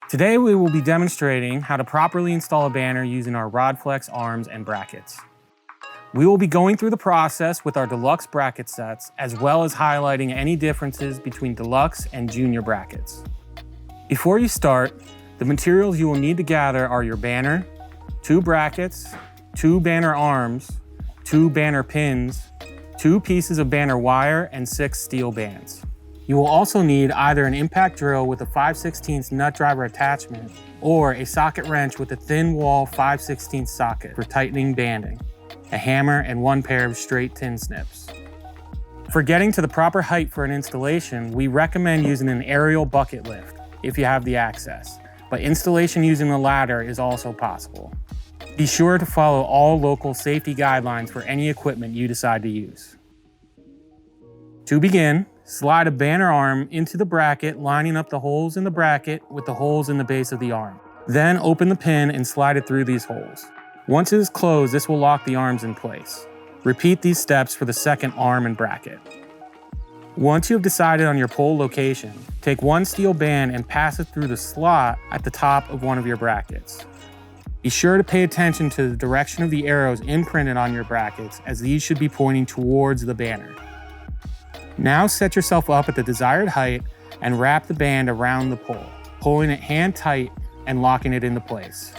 Today we will be demonstrating how to properly install a banner using our RodFlex arms and brackets. We will be going through the process with our deluxe bracket sets, as well as highlighting any differences between deluxe and junior brackets. Before you start, the materials you will need to gather are your banner, 2 brackets, 2 banner arms, 2 banner pins, 2 pieces of banner wire, and 6 steel bands. You will also need either an impact drill with a 5/16 nut driver attachment or a socket wrench with a thin wall 5/16 socket for tightening banding, a hammer, and 1 pair of straight tin snips. For getting to the proper height for an installation, we recommend using an aerial bucket lift if you have the access, but installation using a ladder is also possible. Be sure to follow all local safety guidelines for any equipment you decide to use. To begin, slide a banner arm into the bracket, lining up the holes in the bracket with the holes in the base of the arm. Then open the pin and slide it through these holes. Once it is closed, this will lock the arms in place. Repeat these steps for the second arm and bracket. Once you have decided on your pole location, take 1 steel band and pass it through the slot at the top of one of your brackets. Be sure to pay attention to the direction of the arrows imprinted on your brackets, as these should be pointing towards the banner. Now set yourself up at the desired height and wrap the band around the pole, pulling it hand tight and locking it into place.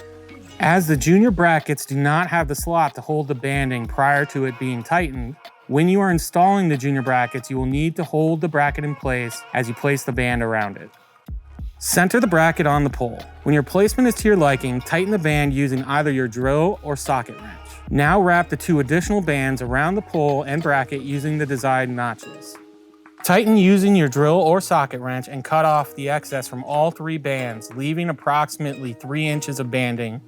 As the junior brackets do not have the slot to hold the banding prior to it being tightened, when you are installing the junior brackets, you will need to hold the bracket in place as you place the band around it. Center the bracket on the pole. When your placement is to your liking, tighten the band using either your drill or socket wrench. Now wrap the 2 additional bands around the pole and bracket using the desired notches. Tighten using your drill or socket wrench and cut off the excess from all 3 bands, leaving approximately 3 inches of banding.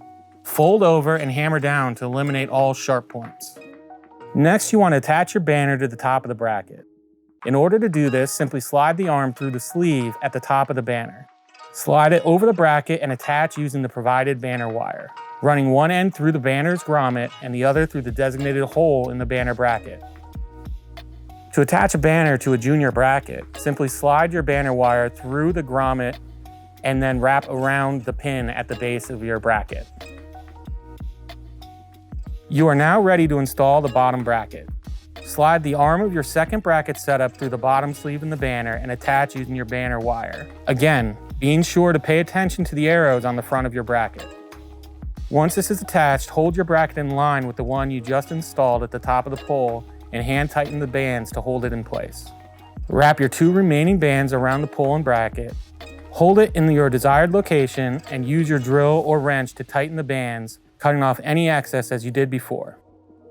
Fold over and hammer down to eliminate all sharp points. Next, you want to attach your banner to the top of the bracket. In order to do this, simply slide the arm through the sleeve at the top of the banner. Slide it over the bracket and attach using the provided banner wire, running one end through the banner's grommet and the other through the designated hole in the banner bracket. To attach a banner to a junior bracket, simply slide your banner wire through the grommet and then wrap around the pin at the base of your bracket. You are now ready to install the bottom bracket. Slide the arm of your second bracket setup through the bottom sleeve in the banner and attach using your banner wire. Again, being sure to pay attention to the arrows on the front of your bracket. Once this is attached, hold your bracket in line with the one you just installed at the top of the pole and hand tighten the bands to hold it in place. Wrap your 2 remaining bands around the pole and bracket. Hold it in your desired location and use your drill or wrench to tighten the bands, cutting off any excess as you did before.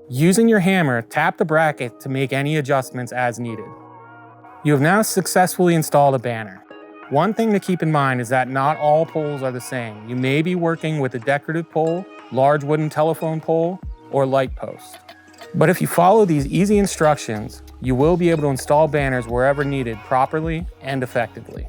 Using your hammer, tap the bracket to make any adjustments as needed. You have now successfully installed a banner. One thing to keep in mind is that not all poles are the same. You may be working with a decorative pole, large wooden telephone pole, or light post. But if you follow these easy instructions, you will be able to install banners wherever needed properly and effectively.